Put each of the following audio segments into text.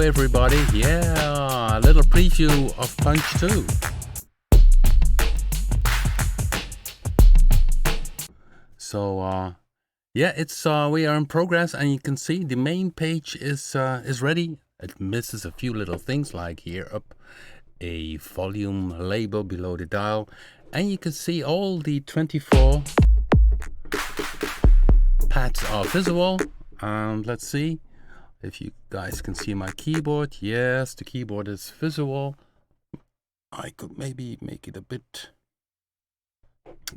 everybody. Yeah, a little preview of Punch-2. So yeah, it's we are in progress, and you can see the main page is ready. It misses a few little things, like here up a volume label below the dial, and you can see all the 24 pads are visible. And let's see if you guys can see my keyboard. Yes, the keyboard is visible. I could maybe make it a bit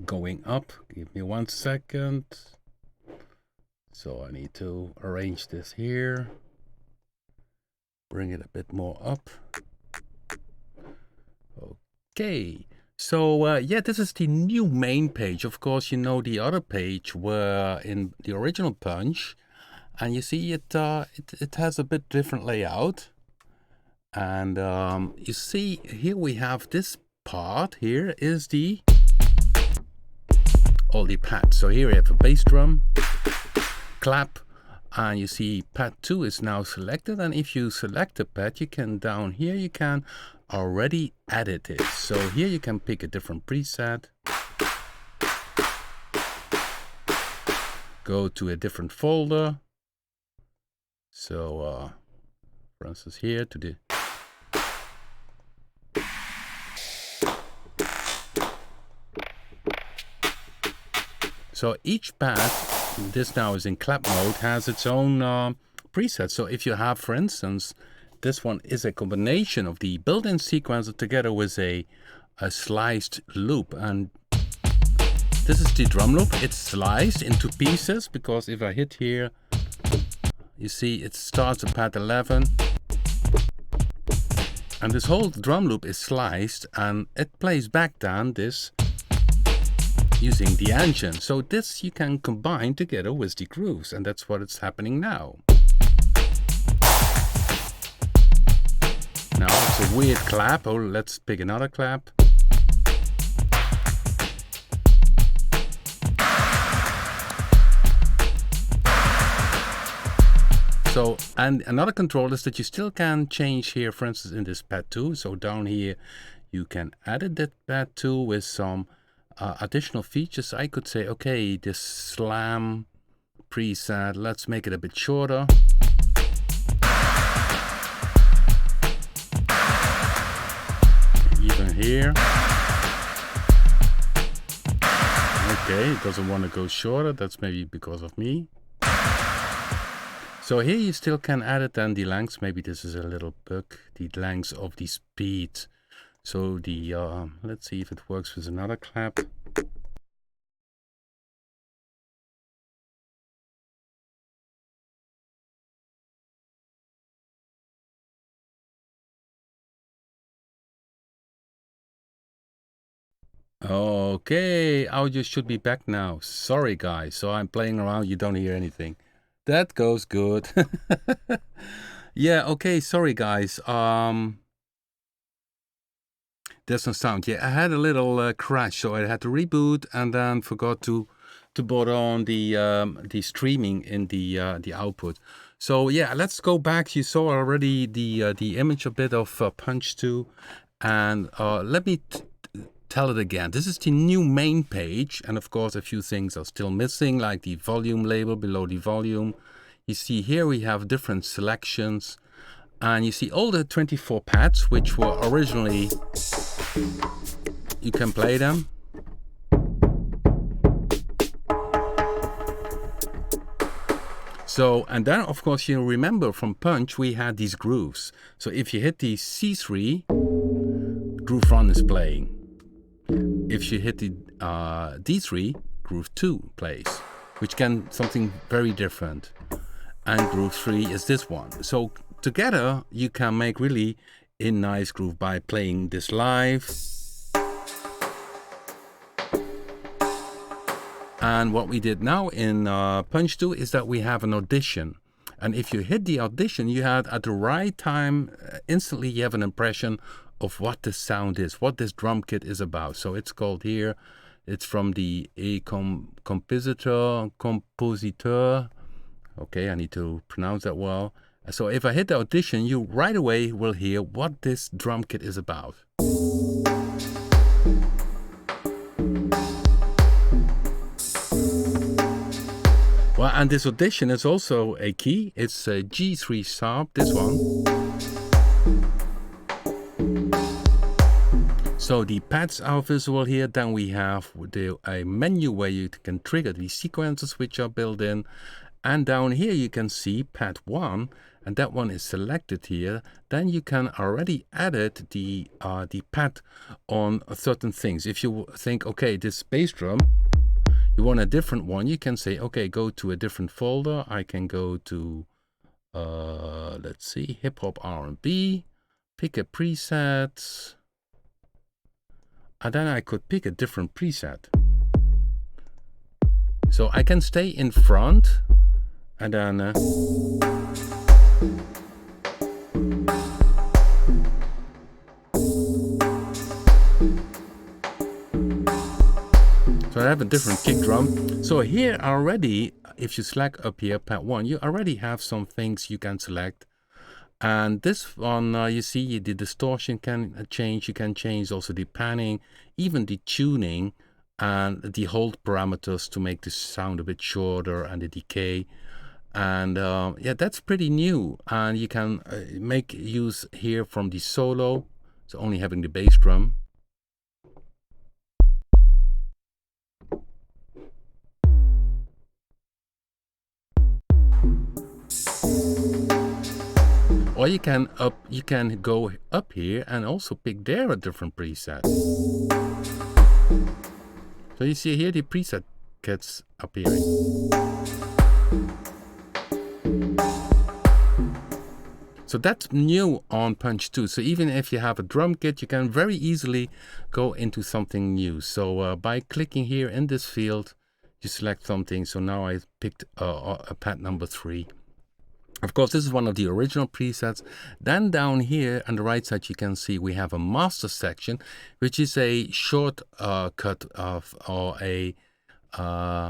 going up. Give me 1 second. So I need to arrange this here. Bring it a bit more up. Okay. So yeah, this is the new main page. Of course, you know the other page were in the original Punch. And you see it has a bit different layout. And you see here we have this part. Here is all the pads. So here we have a bass drum, clap, and you see pad 2 is now selected. And if you select a pad, you can down here you can already edit it. So here you can pick a different preset, go to a different folder. So for instance here to the so each pad, this now is in clap mode, has its own preset. So if you have, for instance, this one is a combination of the built-in sequencer together with a sliced loop, and this is the drum loop. It's sliced into pieces because if I hit here, you see it starts at pad 11, and this whole drum loop is sliced, and it plays back down this using the engine. So this you can combine together with the grooves, and that's what is happening now. Now it's a weird clap. Oh, let's pick another clap. So, and another control is that you still can change here, for instance, in this pad 2. So down here, you can edit that pad 2 with some additional features. I could say, okay, this slam preset, let's make it a bit shorter. Even here. Okay, it doesn't want to go shorter. That's maybe because of me. So here you still can edit then the lengths. Maybe this is a little bug, the length of the speed. So the let's see if it works with another clap. Okay, audio should be back now. Sorry guys, so I'm playing around, you don't hear anything. That goes good. Yeah, okay, sorry guys. There's no sound. Yeah, I had a little crash, so I had to reboot and then forgot to put on the streaming in the output. So yeah, let's go back. You saw already the image a bit of Punch-2, and let me tell it again. This is the new main page, and of course a few things are still missing, like the volume label below the volume. You see here we have different selections, and you see all the 24 pads which were originally, you can play them. So, and then of course you remember from Punch we had these grooves. So if you hit the C3, groove 1 is playing. If you hit the D3, groove 2 plays, which can something very different. And groove 3 is this one. So together you can make really a nice groove by playing this live. And what we did now in Punch-2 is that we have an audition. And if you hit the audition, you had at the right time, instantly you have an impression of what the sound is, what this drum kit is about. So it's called here, it's from the compositeur. Okay, I need to pronounce that well. So if I hit the audition, you right away will hear what this drum kit is about. Well, and this audition is also a key. It's a G3 sharp, this one. So the pads are visible here. Then we have a menu where you can trigger the sequences which are built in. And down here you can see pad 1, and that one is selected here. Then you can already edit the pad on certain things. If you think, okay, this bass drum, you want a different one, you can say, okay, go to a different folder. I can go to, let's see, hip hop R&B, pick a preset, and then I could pick a different preset. So I can stay in front, and then so I have a different kick drum. So here already, if you select up here, pad 1, you already have some things you can select. And this one, you see the distortion can change. You can change also the panning, even the tuning, and the hold parameters to make the sound a bit shorter, and the decay. And yeah, that's pretty new. And you can make use here from the solo, so only having the bass drum. Or you can go up here and also pick there a different preset. So you see here the preset kits appearing. So that's new on Punch-2. So even if you have a drum kit, you can very easily go into something new. So by clicking here in this field, you select something. So now I picked a pad number 3. Of course, this is one of the original presets. Then down here on the right side, you can see we have a master section, which is a short cut of, or a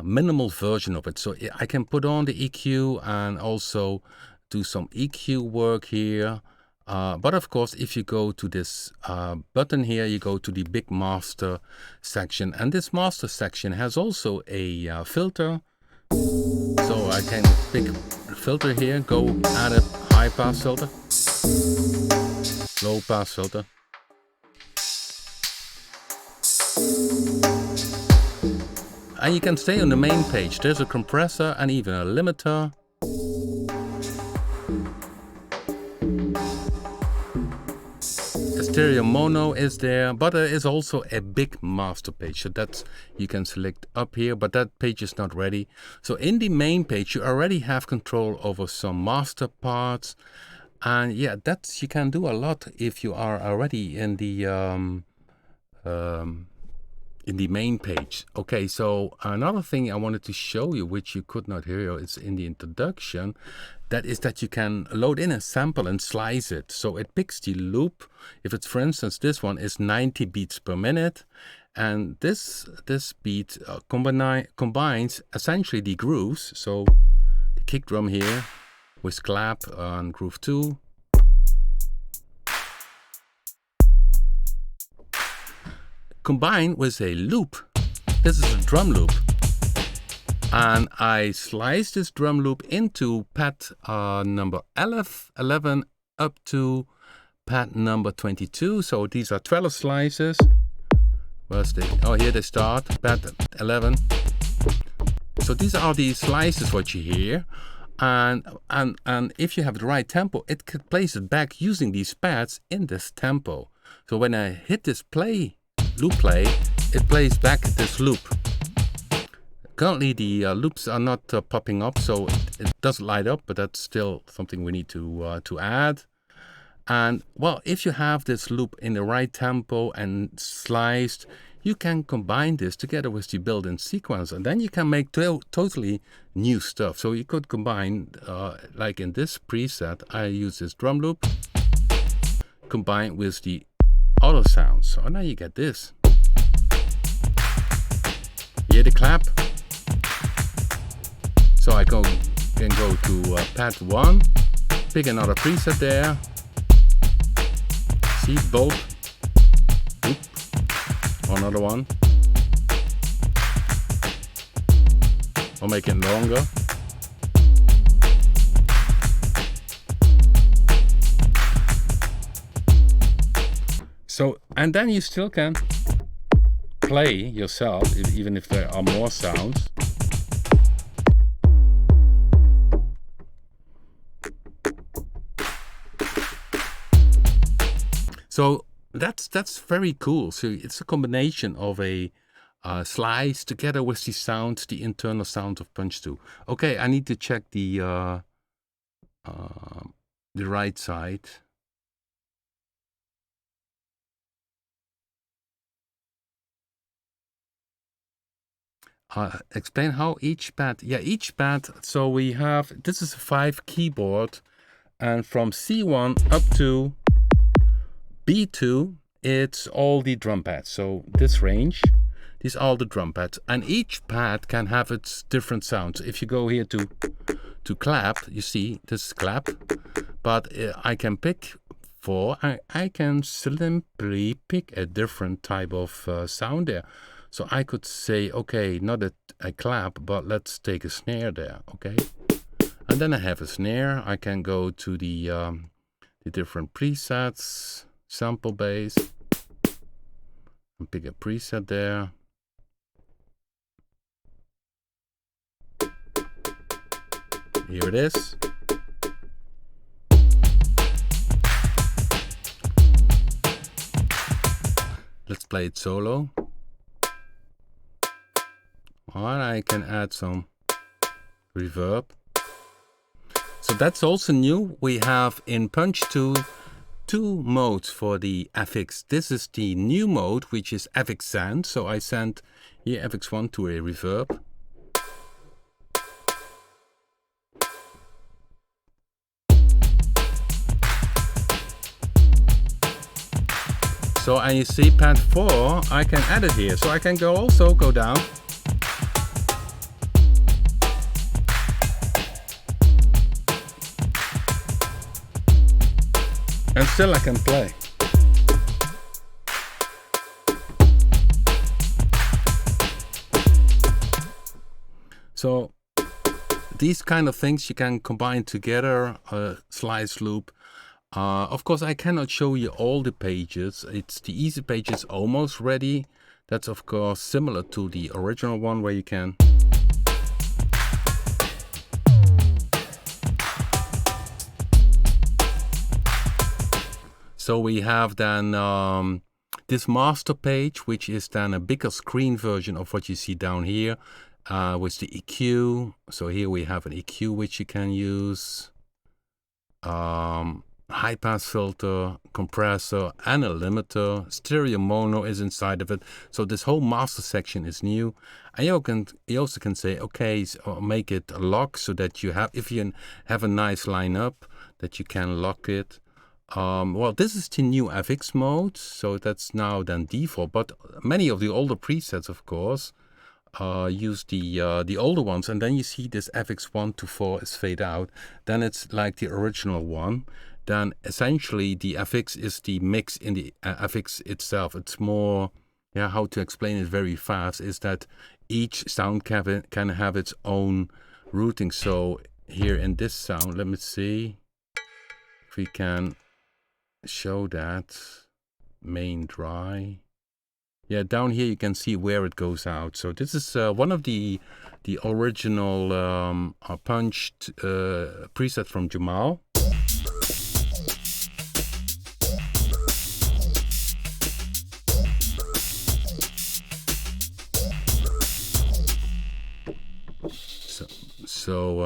minimal version of it. So I can put on the EQ and also do some EQ work here. But of course, if you go to this button here, you go to the big master section. And this master section has also a filter. So I can pick filter here, go add a high pass filter, low pass filter. And you can stay on the main page. There's a compressor and even a limiter. A stereo mono is there, but there is also a big master page. So that's, you can select up here, but that page is not ready. So in the main page, you already have control over some master parts. And yeah, that's, you can do a lot if you are already in the main page. Okay, so another thing I wanted to show you, which you could not hear, is in the introduction, that is that you can load in a sample and slice it. So it picks the loop. If it's, for instance, this one is 90 beats per minute, and this beat combines essentially the grooves. So the kick drum here with clap on groove 2. Combined with a loop. This is a drum loop. And I slice this drum loop into pad number 11 up to pad number 22. So these are 12 slices. Where's the, oh, here they start, pad 11. So these are the slices what you hear. And if you have the right tempo, it could place it back using these pads in this tempo. So when I hit this loop play, it plays back this loop. Currently the loops are not popping up, so it doesn't light up, but that's still something we need to add. And well, if you have this loop in the right tempo and sliced, you can combine this together with the built-in sequence, and then you can make totally new stuff. So you could combine, like in this preset, I use this drum loop combined with the auto sounds. So now you get this. Hear the clap. So I can go to pad 1, pick another preset there. See, both. Oop. Another one. I'll make it longer. So, and then you still can play yourself, even if there are more sounds. So that's very cool. So it's a combination of a slice together with the sound, the internal sound of Punch-2. Okay, I need to check the right side. Explain how each pad. Yeah, each pad. So we have, this is a 5 keyboard, and from C1 up to B2, it's all the drum pads. So this range, these are all the drum pads, and each pad can have its different sounds. If you go here to clap, you see this is clap, but I can pick I can simply pick a different type of sound there. So I could say, okay, not a clap, but let's take a snare there, okay? And then I have a snare. I can go to the different presets, sample base, and pick a preset there. Here it is. Let's play it solo. Or I can add some reverb. So that's also new. We have in Punch-2 two modes for the FX. This is the new mode, which is FX send. So I send here FX1 to a reverb. So, and you see pad 4, I can add it here. So I can also go down. And still I can play. So these kind of things you can combine together, slice loop. Of course, I cannot show you all the pages. It's the easy page is almost ready. That's of course similar to the original one where you can so we have then this master page, which is then a bigger screen version of what you see down here with the EQ. So here we have an EQ which you can use. High pass filter, compressor, and a limiter. Stereo mono is inside of it. So this whole master section is new. And you also can say, okay, so make it a lock so that you have, if you have a nice lineup, that you can lock it. Well, this is the new FX mode, so that's now then default. But many of the older presets, of course, use the older ones, and then you see this FX1 to 4 is fade out. Then it's like the original one. Then essentially the FX is the mix in the FX itself. It's more, yeah, how to explain it very fast is that each sound can have its own routing. So here in this sound, let me see if we can show that main dry. Yeah, down here you can see where it goes out. So this is one of the original Punch preset from Jamal. So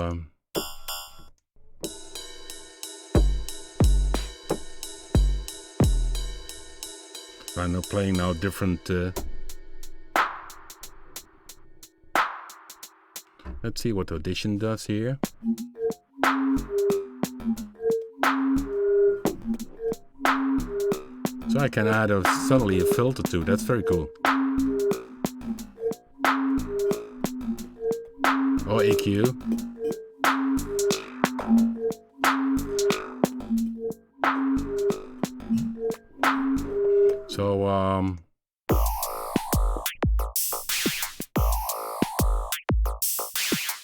I'm now playing now different. Let's see what Audition does here. So I can add suddenly a filter too. That's very cool. Or EQ. So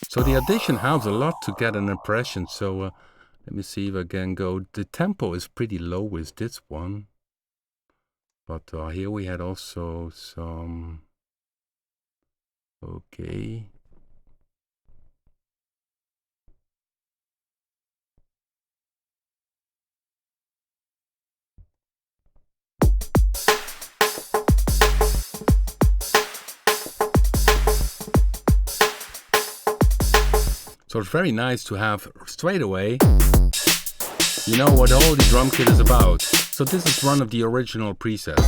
so the addition helps a lot to get an impression. So let me see if I can go. The tempo is pretty low with this one, but here we had also some. Okay. So it's very nice to have straight away, you know what all the drum kit is about. So this is one of the original presets.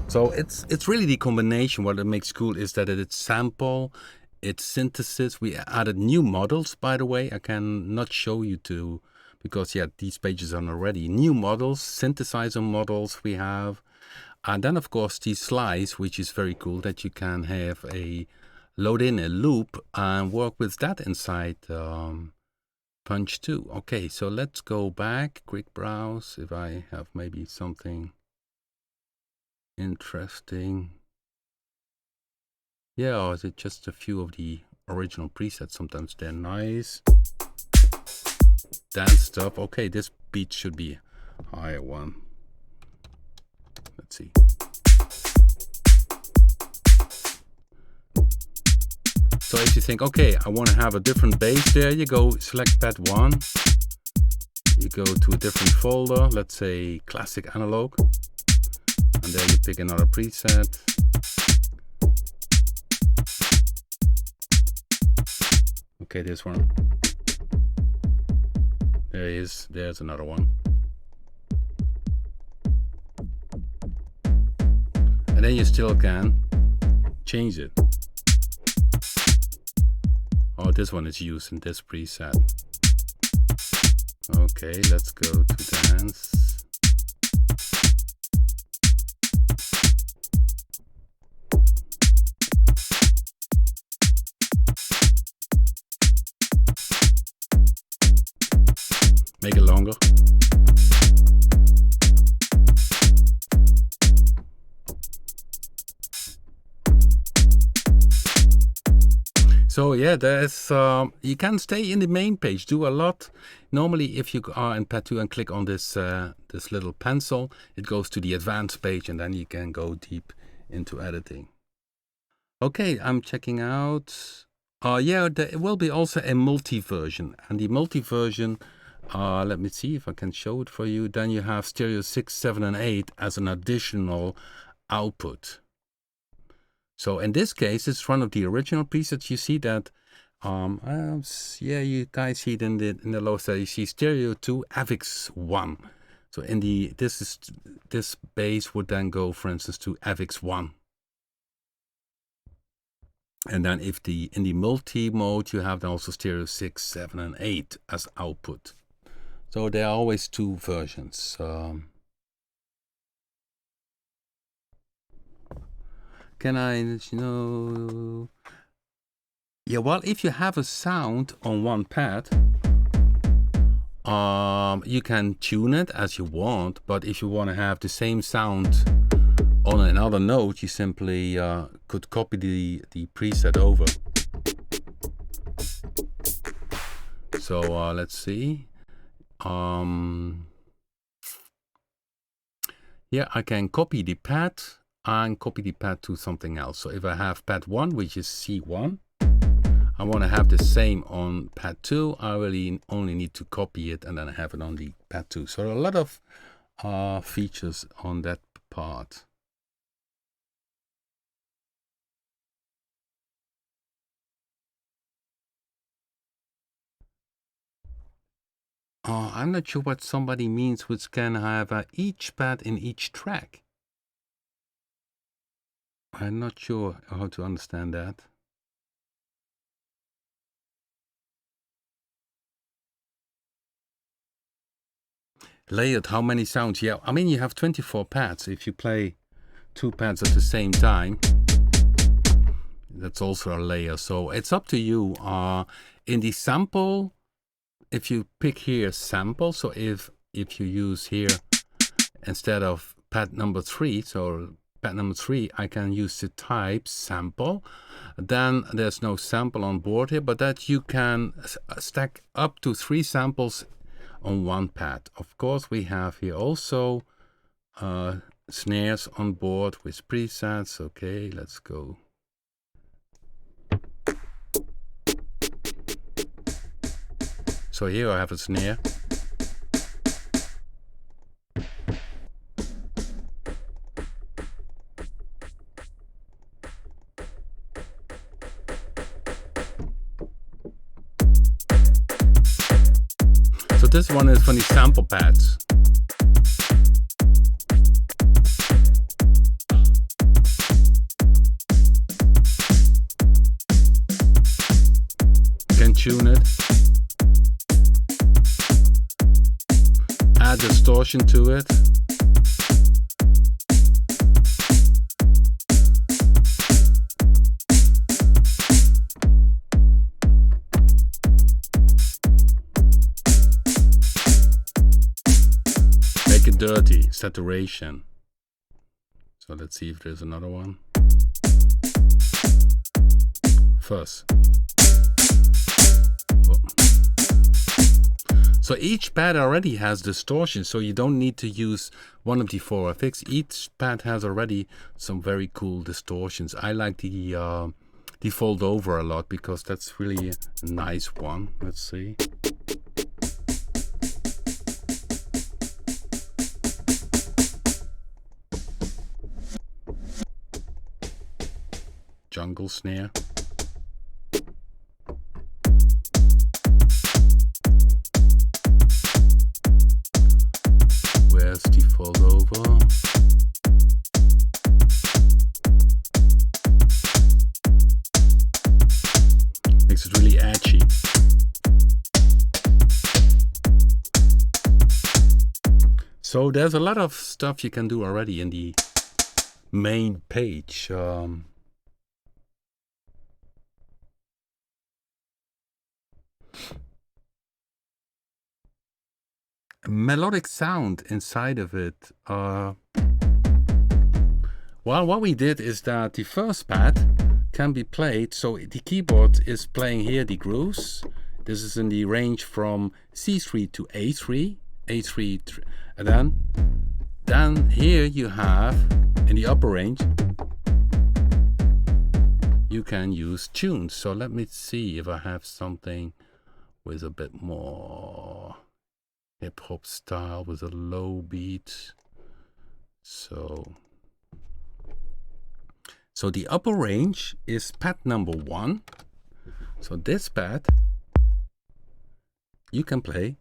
So it's really the combination. What it makes cool is that it's sample, it's synthesis. We added new models, by the way. I can not show you to, because yeah, these pages are already new models, synthesizer models we have. And then of course these slides, which is very cool that you can have load in a loop and work with that inside Punch-2. Okay, so let's go back, quick browse, if I have maybe something interesting. Yeah, or is it just a few of the original presets? Sometimes they're nice. Dance stuff. Okay, this beat should be a higher one. Let's see. So if you think, okay, I want to have a different bass, there you go, select pad 1. You go to a different folder, let's say classic analog. And there you pick another preset. Okay, this one. There he is, there's another one. And then you still can change it. Oh, this one is used in this preset. Okay, let's go to dance. Make it longer. So yeah, there's you can stay in the main page, do a lot. Normally, if you are in Part.2 and click on this this little pencil, it goes to the advanced page, and then you can go deep into editing. Okay, I'm checking out. Yeah, there will be also a multi version, and the multi version. Let me see if I can show it for you. Then you have stereo 6, 7, and 8 as an additional output. So in this case, it's one of the original presets. You see that, yeah, you guys see it in the lower side. You see stereo 2, AVIX 1. So in this bass would then go, for instance, to AVIX 1. And then if in the multi mode, you have then also stereo 6, 7, and 8 as output. So there are always two versions. Can I, yeah, well, if you have a sound on one pad, you can tune it as you want, but if you want to have the same sound on another note, you simply could copy the preset over. So let's see. Yeah, I can copy the pad and copy the pad to something else. So if I have pad 1, which is C1, I want to have the same on pad 2. I really only need to copy it and then I have it on the pad 2. So there are a lot of features on that part. I'm not sure what somebody means which can have each pad in each track. I'm not sure how to understand that. Layered, how many sounds? Yeah, I mean, you have 24 pads. If you play 2 pads at the same time, that's also a layer. So it's up to you. In the sample if you pick here sample, so if you use here instead of pad number 3, so pad number 3, I can use the type sample. Then there's no sample on board here, but that you can stack up to 3 samples on one pad. Of course, we have here also snares on board with presets. Okay, let's go. So here I have a snare. So this one is from the sample pads. You can tune it. Add distortion to it. Make it dirty, saturation. So let's see if there's another one. Fuzz. So each pad already has distortion, so you don't need to use one of the 4 effects. Each pad has already some very cool distortions. I like the fold over a lot because that's really a nice one. Let's see. Jungle snare. Where's the fold over? Makes it really edgy. So there's a lot of stuff you can do already in the main page. Melodic sound inside of it. Well, what we did is that the first pad can be played, so the keyboard is playing here the grooves. This is in the range from C3 to A3, A3, and then here you have in the upper range you can use tunes. So let me see if I have something with a bit more hip-hop style with a low beat. So the upper range is pad number 1. So this pad you can play.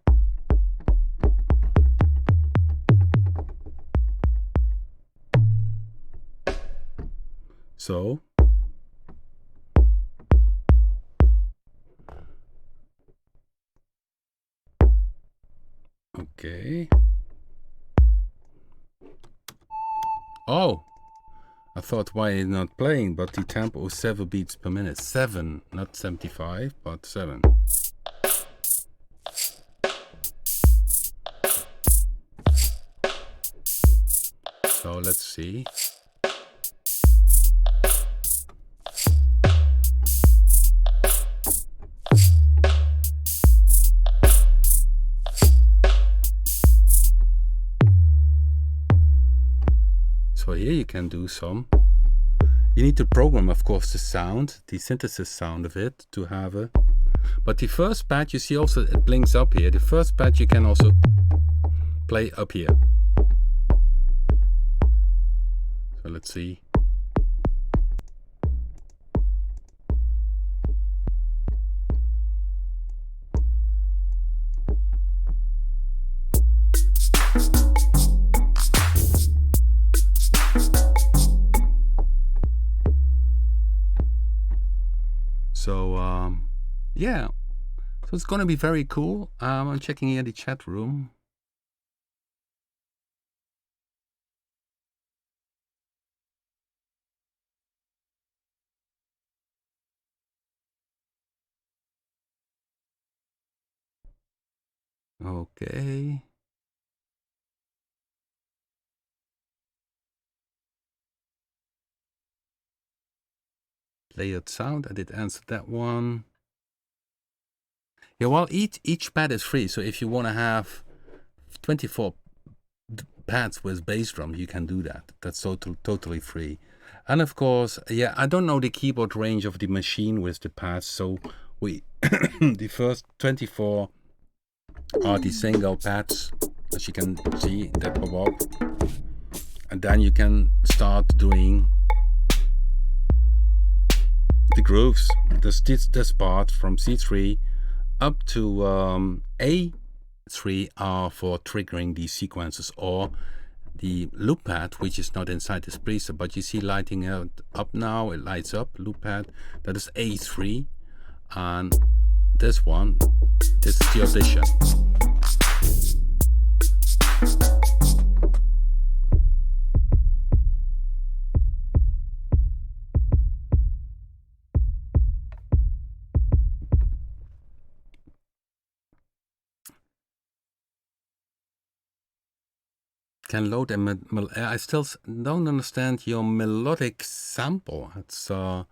So okay. Oh, I thought why is not playing, but the tempo is 7 beats per minute. 7, not 75, but 7. So let's see. So here you can do some. You need to program, of course, the sound, the synthesis sound of it to have a. But the first pad, you see also it blinks up here. The first pad you can also play up here. So let's see. So yeah, so it's gonna be very cool. I'm checking here the chat room. Okay. Layered sound, I did answer that one. Yeah, well, each pad is free, so if you want to have 24 pads with bass drum, you can do that. That's totally free. And of course, yeah, I don't know the keyboard range of the machine with the pads, so we the first 24 are the single pads, as you can see that pop up, and then you can start doing the grooves. This part from C3 up to A3 are for triggering these sequences, or the loop pad, which is not inside this preset, but you see lighting up now, it lights up, loop pad, that is A3, and this one, this is the audition. Can load I still don't understand your melodic sample. It's not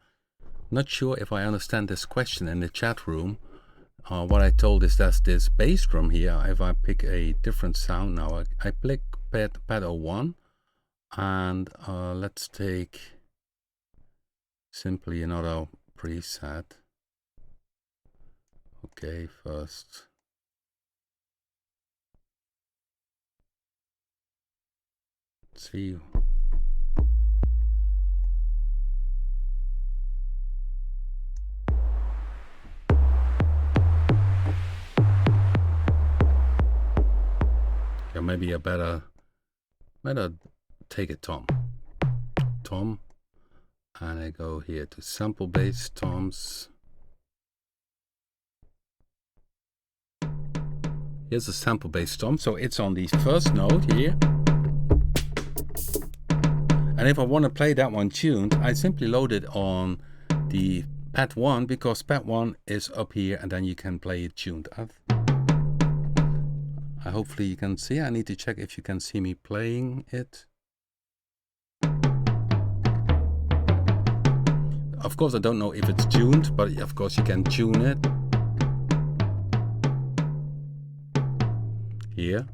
sure if I understand this question in the chat room. What I told is that this bass drum here, if I pick a different sound now, I pick pad 01, and let's take simply another preset. Okay, first. Let's see. Yeah, maybe I better take it Tom, and I go here to sample bass toms. Here's a sample bass tom, so it's on the first note here. And if I want to play that one tuned, I simply load it on the pad 1, because pad 1 is up here, and then you can play it tuned. Hopefully you can see. I need to check if you can see me playing it. Of course, I don't know if it's tuned, but of course you can tune it. Here.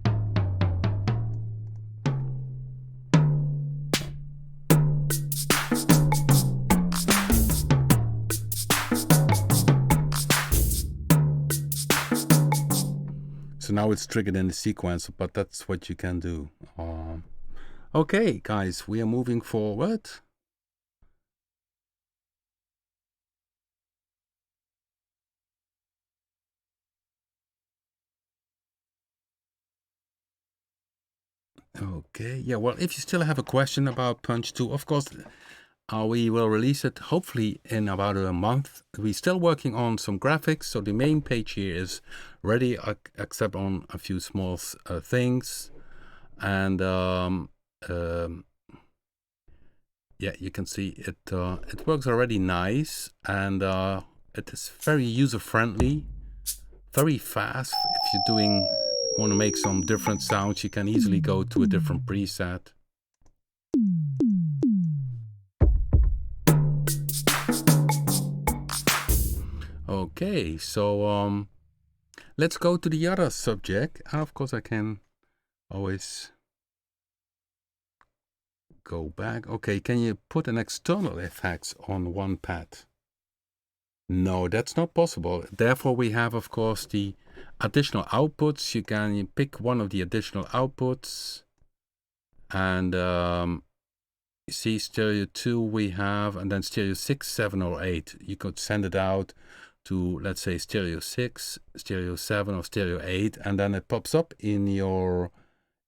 So now it's triggered in the sequence, but that's what you can do. Okay, guys, we are moving forward. Okay, yeah, well, if you still have a question about Punch-2, of course, we will release it hopefully in about a month. We're still working on some graphics, so the main page here is ready, except on a few small things. And yeah, you can see it. It works already nice, and it is very user-friendly, very fast. If you're want to make some different sounds, you can easily go to a different preset. Okay, so let's go to the other subject. And of course, I can always go back. Okay, can you put an external effects on one pad? No, that's not possible. Therefore, we have, of course, the additional outputs. You can pick one of the additional outputs, and you see stereo 2 we have, and then stereo 6, 7, or 8. You could send it out to, let's say, stereo 6, stereo 7, or stereo 8, and then it pops up in your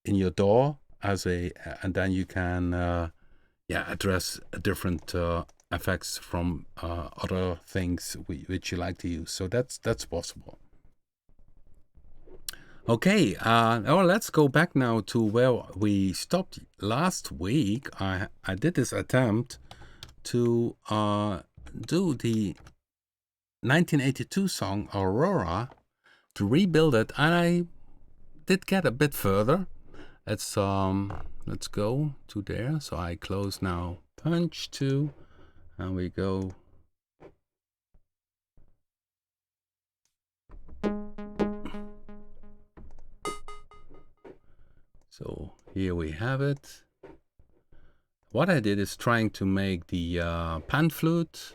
DAW as a, and then you can address different effects from other things which you like to use. So that's possible. Okay, well, let's go back now to where we stopped last week. I did this attempt to do the 1982 song Aurora, to rebuild it, and I did get a bit further. Let's go to there. So I close now Punch-2, and we go. So here we have it. What I did is trying to make the pan flute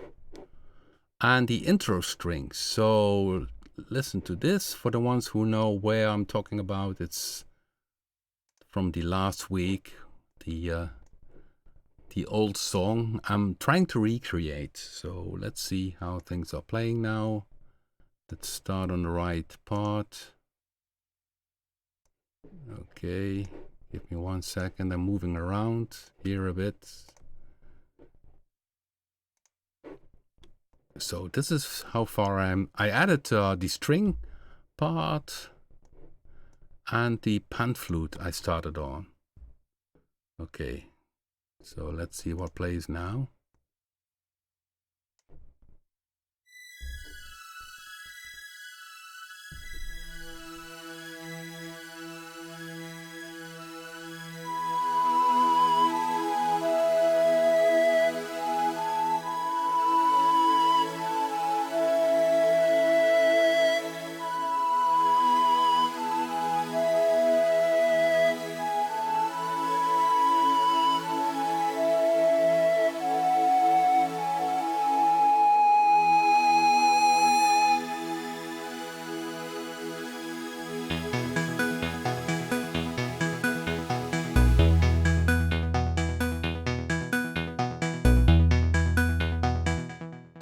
and the intro strings. So listen to this for the ones who know where I'm talking about. It's from the last week, the old song I'm trying to recreate. So let's see how things are playing now. Let's start on the right part. Okay, give me 1 second. I'm moving around here a bit. So this is how far I added the string part and the pan flute I started on. Okay, so let's see what plays now.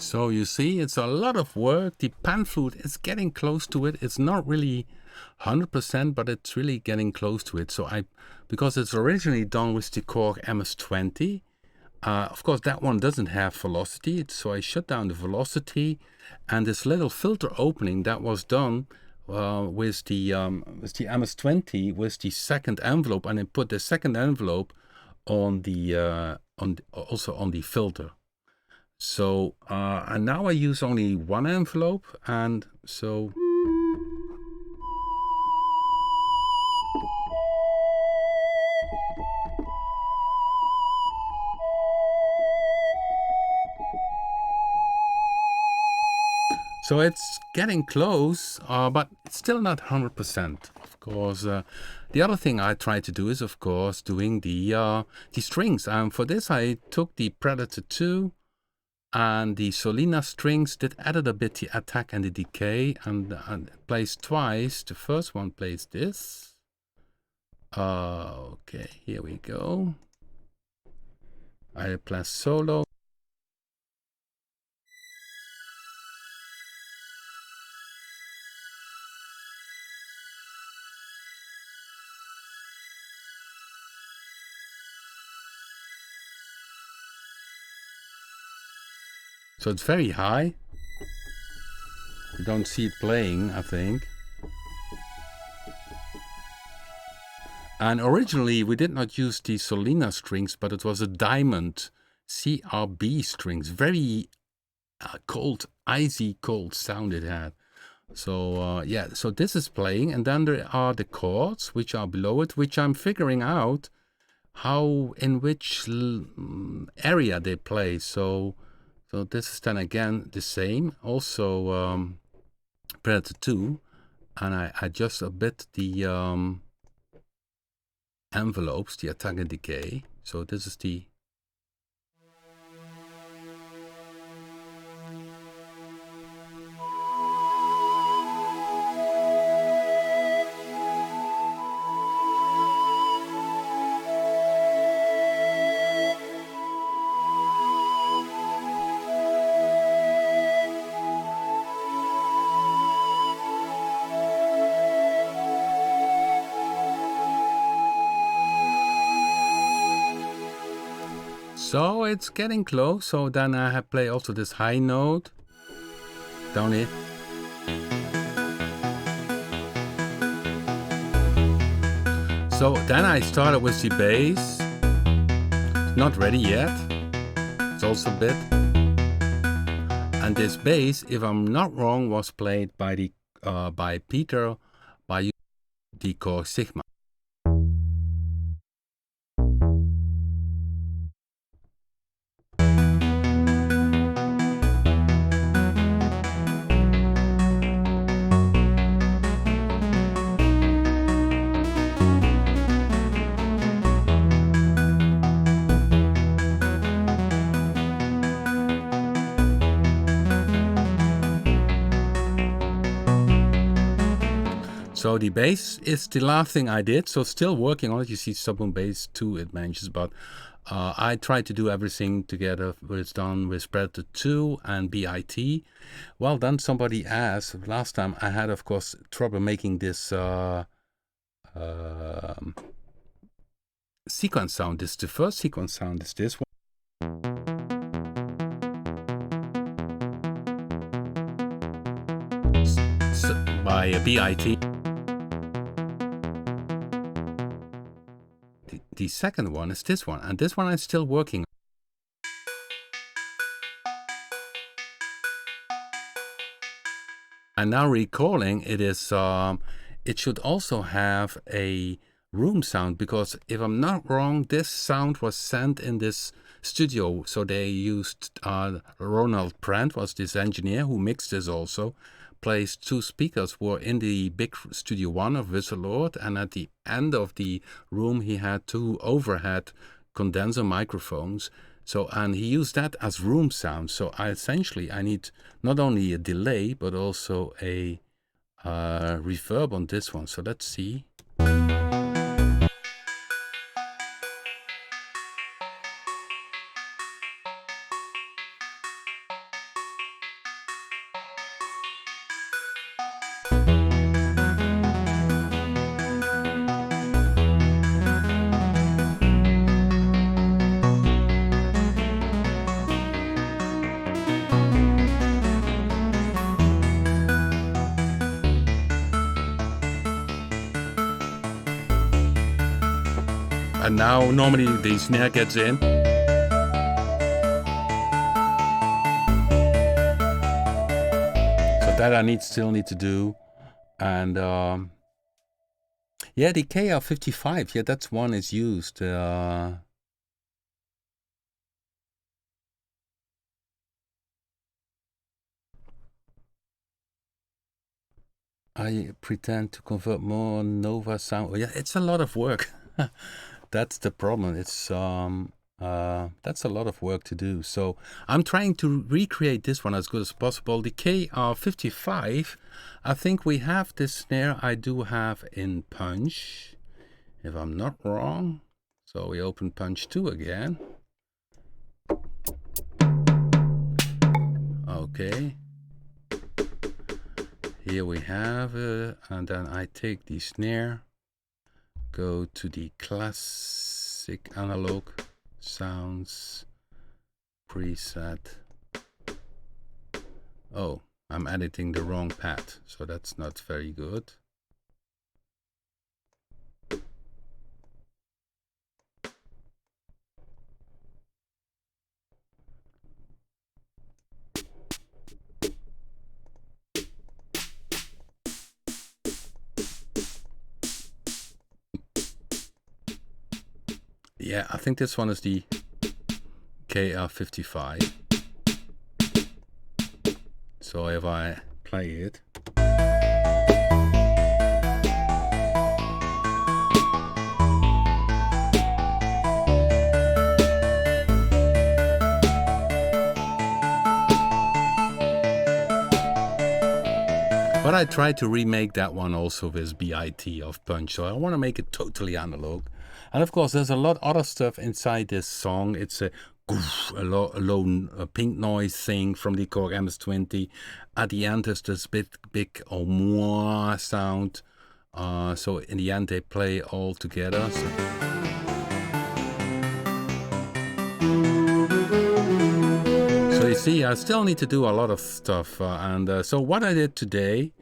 So you see, it's a lot of work. The pan flute is getting close to it. It's not really 100%, but it's really getting close to it. So because it's originally done with the Korg MS-20, of course that one doesn't have velocity. So I shut down the velocity, and this little filter opening that was done with the MS-20 with the second envelope, and then put the second envelope on the also on the filter. So and now I use only one envelope, and so it's getting close, but it's still not 100%. Of course, the other thing I try to do is, of course, doing the strings. For this, I took the Part.2 and the Solina strings that added a bit the attack and the decay, and it plays twice. The first one plays this. Okay, here we go. I play solo. So it's very high. You don't see it playing, I think. And originally we did not use the Solina strings, but it was a diamond CRB strings. Very cold, icy cold sound it had. So yeah, so this is playing, and then there are the chords which are below it, which I'm figuring out how, in which area they play. So this is then again the same, also Part.2, and I adjust a bit the envelopes, the attack and decay. So this is the So it's getting close. So then I have play also this high note down here. So then I started with the bass. Not ready yet. It's also a bit. And this bass, if I'm not wrong, was played by the by Peter the chord sigma. So the bass is the last thing I did, so still working on it. You see Subboom Bass 2 it mentions, but I tried to do everything together. It's done with Part.2 and BIT. Well, then somebody asked, last time I had, of course, trouble making this sequence sound. The first sequence sound is this one. By BIT. The second one is this one, and this one I'm still working on. And now recalling, it is it should also have a room sound, because if I'm not wrong, this sound was sent in this studio. So they used Ronald Brandt was this engineer who mixed this also. Placed 2 speakers were in the big Studio 1 of Wisseloord, and at the end of the room he had 2 overhead condenser microphones. So, and he used that as room sound. So essentially I need not only a delay but also a reverb on this one. So let's see. And now normally the snare gets in. So that I still need to do. And yeah, the KR55, yeah, that's one is used. I pretend to convert more Nova sound. Oh, yeah, it's a lot of work. That's the problem. It's that's a lot of work to do. So I'm trying to recreate this one as good as possible. The KR55, I think we have this snare I do have in Punch, if I'm not wrong. So we open Punch-2 again. Okay. Here we have it, and then I take the snare, go to the classic analog sounds preset. Oh, I'm editing the wrong pad, so that's not very good. Yeah, I think this one is the KR55. So if I play it. But I tried to remake that one also with BIT of Punch, so I want to make it totally analog. And of course, there's a lot of other stuff inside this song. It's a low pink noise thing from the Korg MS-20. At the end, there's this big au moins sound. So in the end, they play all together. So you see, I still need to do a lot of stuff. So what I did today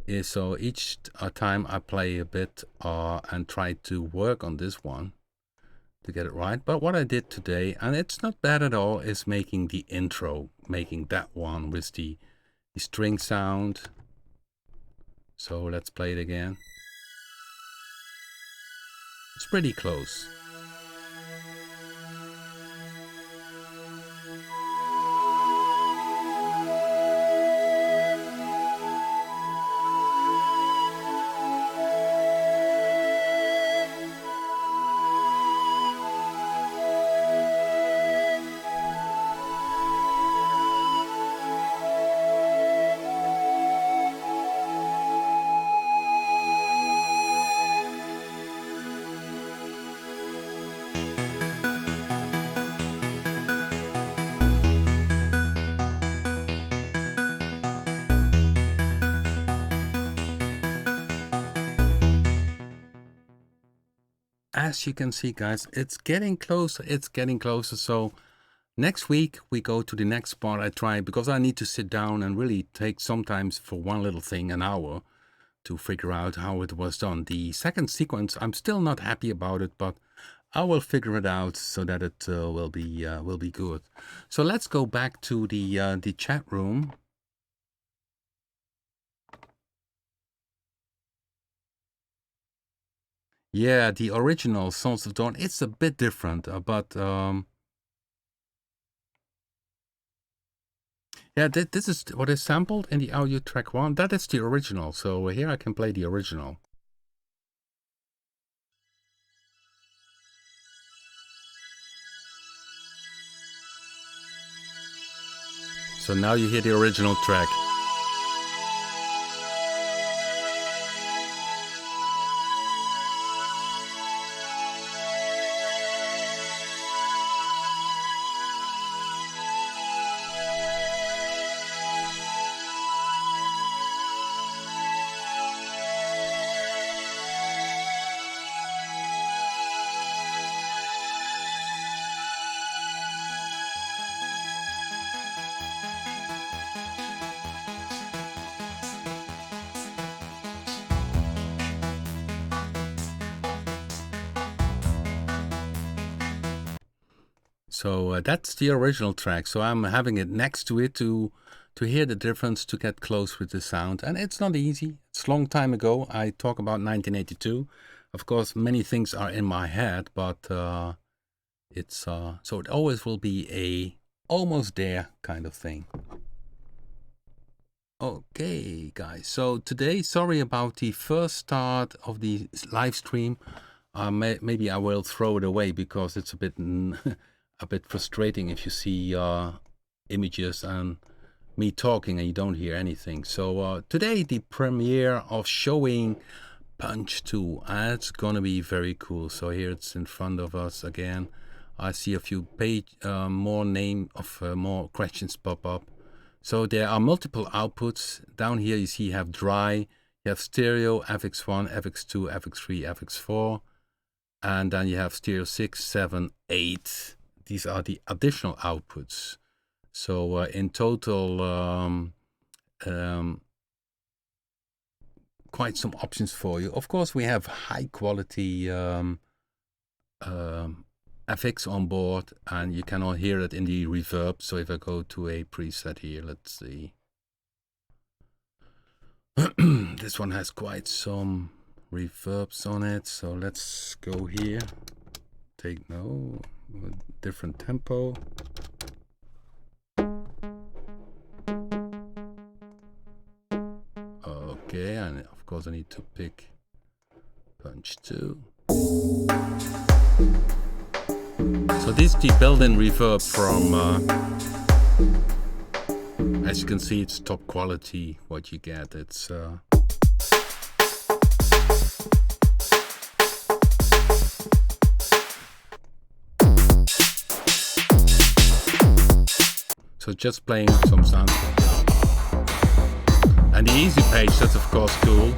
is, so each time I play a bit and try to work on this one to get it right. But what I did today, and it's not bad at all, is making the intro, making that one with the string sound. So let's play it again. It's pretty close. As you can see, guys, it's getting closer. It's getting closer. So next week we go to the next part. I try, because I need to sit down and really take sometimes for one little thing an hour to figure out how it was done. The second sequence, I'm still not happy about it, but I will figure it out so that it will be good. So let's go back to the chat room. Yeah, the original Sons of Dawn, it's a bit different, but yeah, this is what is sampled in the audio track 1. That is the original, so here I can play the original. So now you hear the original track. So that's the original track. So I'm having it next to it to hear the difference, to get close with the sound. And it's not easy. It's a long time ago. I talk about 1982. Of course, many things are in my head, but it's so it always will be a almost there kind of thing. Okay, guys. So today, sorry about the first start of the live stream. Maybe I will throw it away because it's a bit a bit frustrating if you see images and me talking and you don't hear anything. So today the premiere of showing Punch-2, and it's gonna be very cool. So here it's in front of us again. I see a few more questions pop up. So there are multiple outputs. Down here you see you have dry, you have stereo, FX1, FX2, FX3, FX4, and then you have stereo 6, 7, 8. These are the additional outputs. So in total, quite some options for you. Of course, we have high quality FX on board, and you cannot hear it in the reverb. So if I go to a preset here, let's see. This one has quite some reverbs on it. So let's go here. Take different tempo. Okay, and of course I need to pick Punch-2. So this is the built-in reverb from, as you can see, it's top quality what you get. It's so just playing some sound. And the easy page, that's of course cool.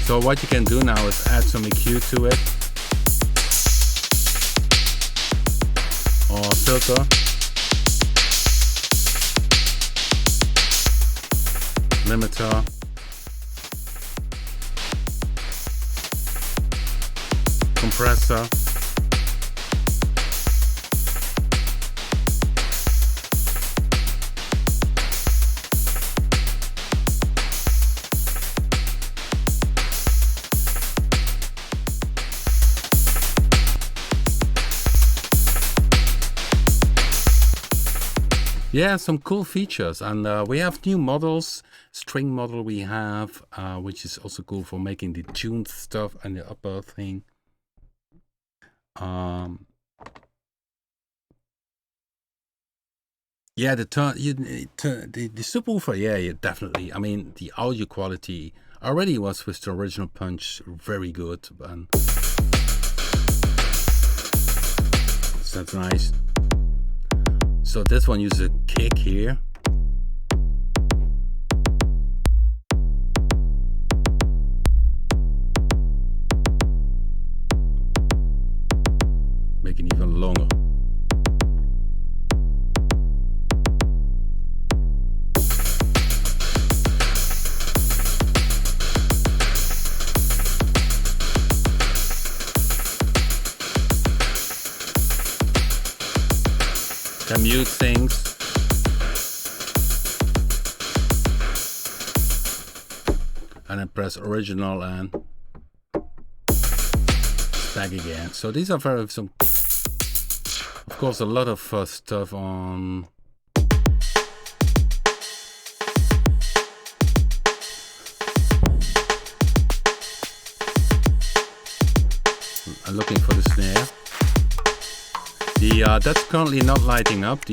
So what you can do now is add some EQ to it, or filter, limiter, compressor, yeah, some cool features. And we have new models, string model we have, which is also cool for making the tuned stuff and the upper thing. Yeah, the subwoofer, yeah, definitely. I mean, the audio quality already was with the original Punch very good, and so that's nice. So this one uses a kick here. Make it even longer. Can mute things. And then press original and back again. So these are very some, of course, a lot of stuff on. I'm looking for the snare. That's currently not lighting up.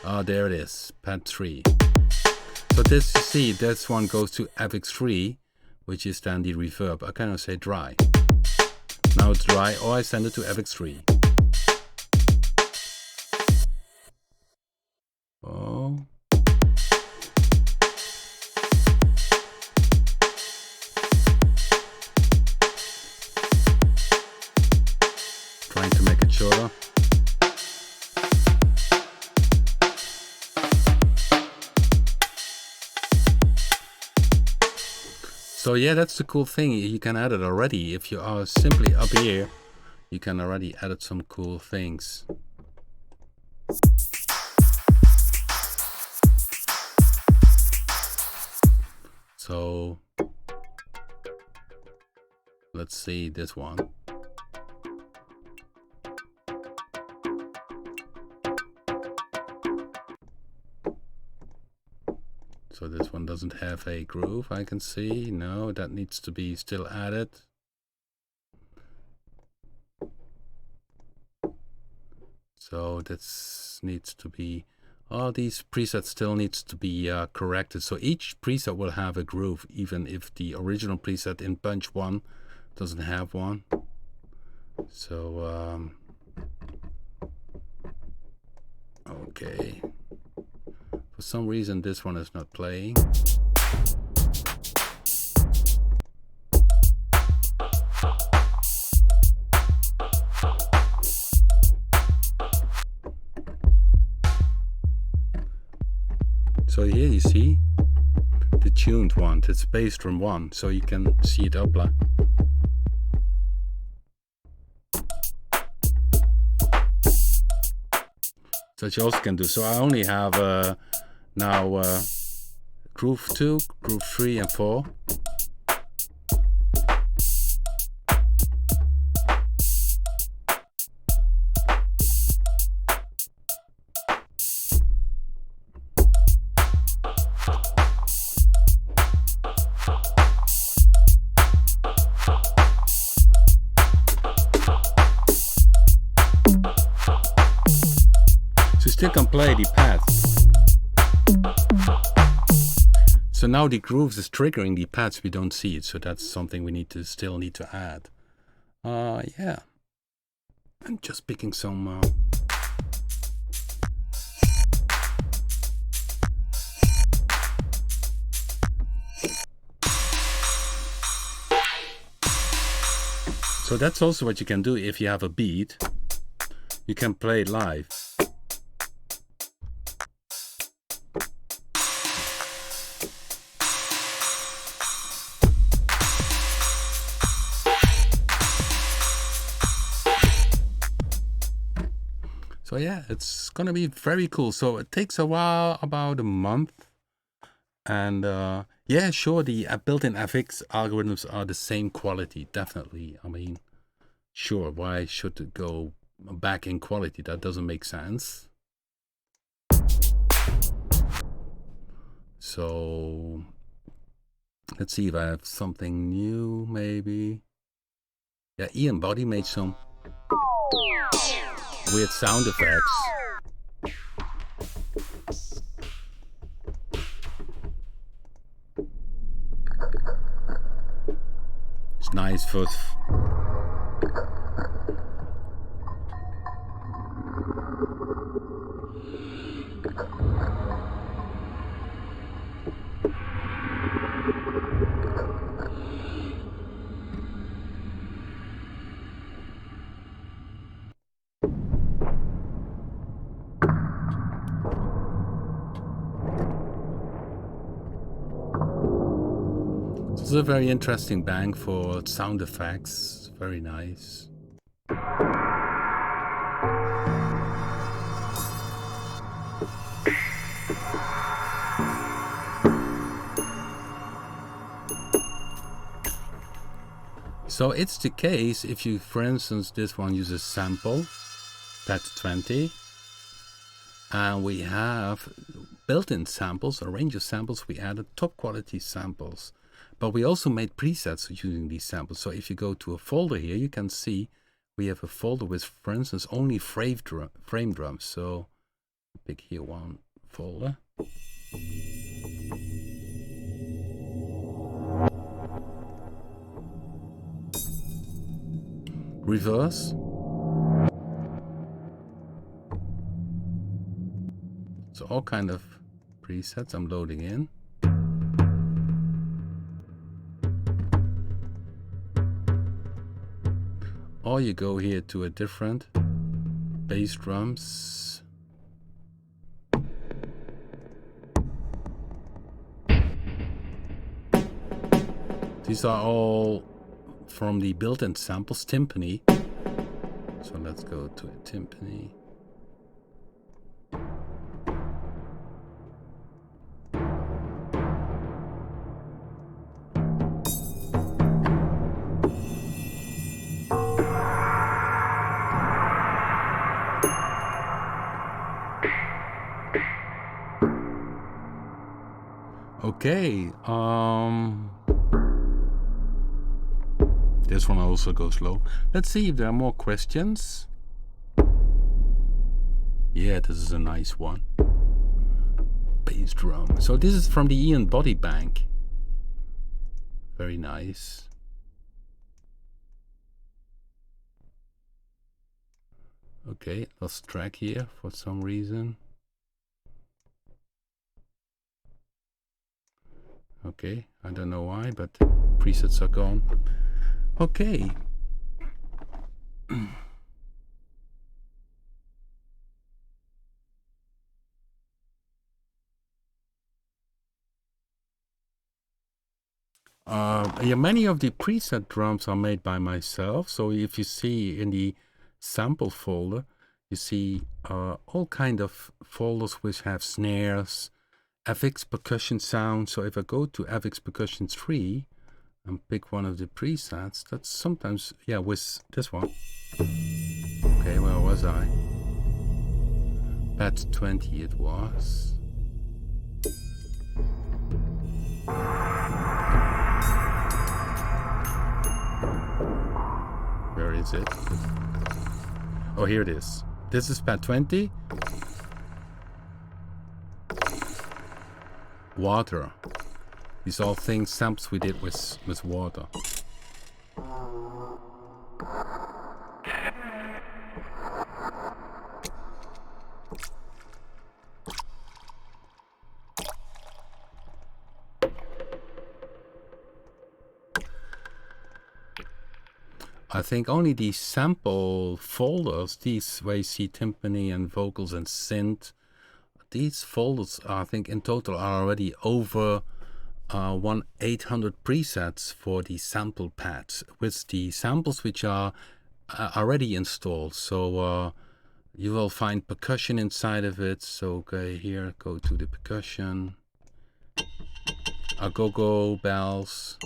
Oh, there it is, Part.2. So this, you see, this one goes to FX3, which is then the reverb. I cannot say dry. Now it's dry, or I send it to FX3. Oh. Trying to make it shorter. So yeah, that's the cool thing. You can add it already. If you are simply up here, you can already edit some cool things. So let's see this one. So this one doesn't have a groove, I can see. No, that needs to be still added. So this needs to be, all these presets still needs to be corrected. So each preset will have a groove, even if the original preset in Punch 1 doesn't have one. So, okay. For some reason this one is not playing. So here you see the tuned one, it's bass drum 1, so you can see it up like. So you also can do. So I only have now groove 2, groove 3 and 4. So you still can play the pads. So now the grooves is triggering the pads, we don't see it, so that's something we still need to add. Yeah, I'm just picking some. So that's also what you can do if you have a beat. You can play it live. So yeah, it's gonna be very cool. So it takes a while, about a month. And yeah, sure, the built-in FX algorithms are the same quality, definitely. I mean, sure, why should it go back in quality? That doesn't make sense. So let's see if I have something new, maybe. Yeah, Ian Body made some weird sound effects. It's nice for... This is a very interesting bank for sound effects. Very nice. So it's the case if you, for instance, this one uses sample, that's 20. And we have built-in samples, a range of samples. We added top quality samples. But we also made presets using these samples. So if you go to a folder here, you can see we have a folder with, for instance, only frame drums. So pick here one folder. Reverse. So all kind of presets I'm loading in. Or you go here to a different bass drums. These are all from the built-in samples, timpani. So let's go to a timpani. Okay, this one also goes low. Let's see if there are more questions. Yeah, this is a nice one. Bass drum. So this is from the Ian Body Bank. Very nice. Okay, lost track here for some reason. Okay, I don't know why, but presets are gone. Okay. Yeah, many of the preset drums are made by myself. So if you see in the sample folder, you see all kind of folders which have snares, FX percussion sound. So if I go to FX percussion 3 and pick one of the presets, that's sometimes, yeah, with this one. Okay, where was I? Part.2 it was. Where is it? Oh, here it is. This is Part.2. Water. These are all things, samples we did with water. I think only these sample folders, these where you see timpani and vocals and synth, these folders, I think in total are already over 800 presets for the sample pads with the samples which are already installed. So you will find percussion inside of it. So okay, here, go to the percussion, agogo bells,